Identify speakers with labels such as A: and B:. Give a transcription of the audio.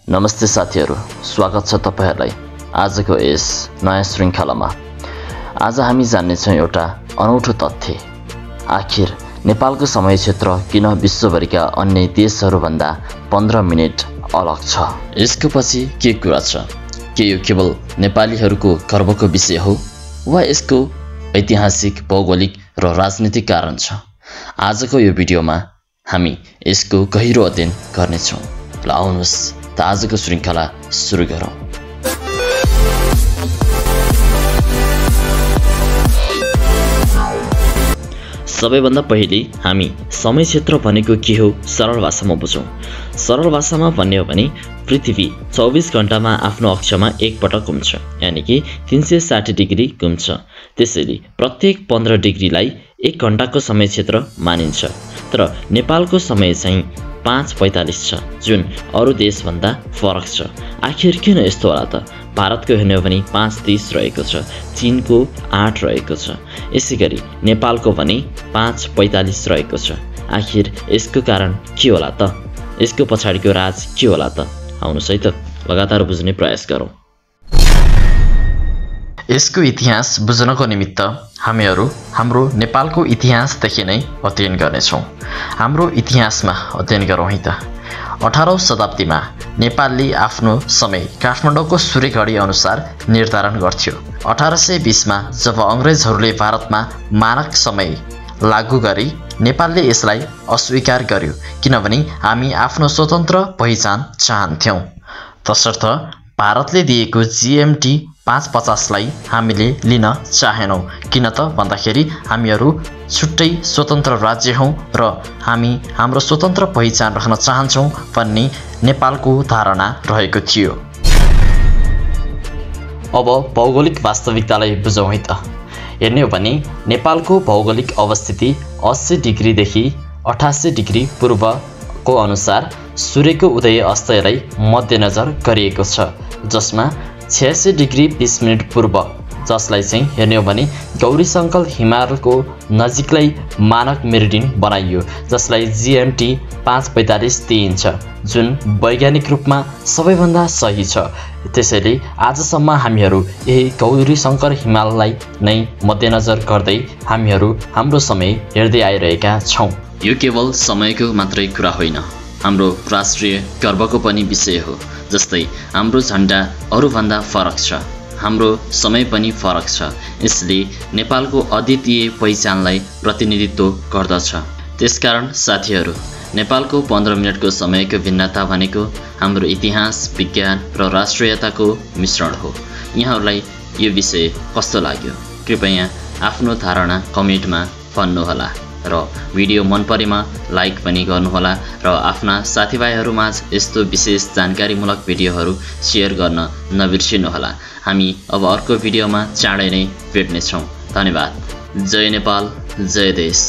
A: नमस्ते साथीहरु, स्वागत छ तपाईहरुलाई आजको यस नयाँ श्रृंखलामा। आज हामी जान्ने छौं एउटा अनौठो तथ्य। आखिर नेपालको समय क्षेत्र किन विश्वभरिका अन्य देशहरु भन्दा 15 मिनेट अलग छ? यसको पछि के कुरा छ? के यो केवल नेपालीहरुको गर्वको विषय हो वा यसको ऐतिहासिक, भौगोलिक र राजनीतिक कारण छ? आजको यो भिडियोमा हामी यसको गहिरो अध्ययन गर्ने छौं। ल आउनुहोस् त आजको श्रृंखला सुरु गरौं। सबैभन्दा पहिले हामी समय क्षेत्र भनेको के हो सरल भाषामा बुझौं। सरल भाषामा भन्ने हो भने पृथ्वी 24 घण्टामा आफ्नो अक्षमा एक पटक घुम्छ, यानी कि 360 डिग्री घुम्छ। त्यसैले प्रत्येक 15 डिग्रीलाई 1 घण्टाको समय क्षेत्र मानिन्छ। तर नेपालको समय चाहिँ 5:45 छ, जुन अरु देशभन्दा फरक छ। आखिर किन यस्तो होला त? भारतको हेर्ने हो भने 5:30 रहेको छ, चीनको 8 रहेको छ, यसैगरी नेपालको भने 5:45 रहेको छ। आखिर यसको कारण के होला त? यसको पछाडिको राज के होला त? आउनुहोस् है त लगातार बुझ्ने प्रयास गरौँ। यसको इतिहास बुझ्नको निमित्त हामीहरू हाम्रो नेपालको इतिहासदेखि नै अध्ययन गर्नेछौँ। हाम्रो इतिहासमा अध्ययन गरौँ है त। 18औं शताब्दीमा नेपालले आफ्नो समय काठमाडौँको सूर्य घडी अनुसार निर्धारण गर्थ्यो। 1820 मा जब अंग्रेजहरूले भारतमा मानक समय लागू गरे, नेपालले यसलाई अस्वीकार गर्यो, किनभने हामी आफ्नो स्वतन्त्र पहिचान चाहन्थ्यौं। तसर्थ भारतले दिएको GMT 550 लाई हामीले लिन चाहेनौं। किन त भन्दाखेरि हामीहरू छुट्टै स्वतन्त्र राज्य हौं र हामी हाम्रो स्वतन्त्र पहिचान राख्न चाहन्छौं भन्ने नेपालको धारणा रहेको थियो। अब भौगोलिक वास्तविकतालाई बुझौँ है त। हेर्ने हो भने नेपालको भौगोलिक अवस्थिति 80 डिग्रीदेखि 88 डिग्री पूर्वको अनुसार सूर्यको उदय अस्तलाई मध्यनजर गरिएको छ, जसमा 86 डिग्री 20 मिनेट पूर्व, जसलाई चाहिँ हेर्ने हो भने गौरीशंकर हिमालको नजिकलाई मानक मेरिडियन बनाइयो, जसलाई GMT 5:45 दिइन्छ, जुन वैज्ञानिक रूपमा सबैभन्दा सही छ। त्यसैले आजसम्म हामीहरू यही गौरीशंकर हिमाललाई नै मध्यनजर गर्दै हामीहरू हाम्रो समय हेर्दै आइरहेका छौं। यो केवल समयको मात्रै कुरा होइन, हाम्रो राष्ट्रिय गर्वको पनि विषय हो। जस्तै हाम्रो झण्डा अरूभन्दा फरक छ, हाम्रो समय पनि फरक छ, यसले नेपालको अद्वितीय पहिचानलाई प्रतिनिधित्व गर्दछ। त्यसकारण साथीहरू, नेपालको 15 मिनेटको समयको भिन्नता भनेको हाम्रो इतिहास, विज्ञान र राष्ट्रियताको मिश्रण हो। यहाँहरूलाई यो विषय कस्तो लाग्यो? कृपया आफ्नो धारणा कमेन्टमा भन्नुहोला र भिडियो मन परेमा लाइक पनि गर्नुहोला र आफ्ना साथीभाइहरूमाझ यस्तो विशेष जानकारीमूलक भिडियोहरू शेयर गर्न नबिर्सिनुहोला। हामी अब अर्को भिडियोमा चाँडै नै भेट्नेछौँ। धन्यवाद। जय नेपाल, जय देश।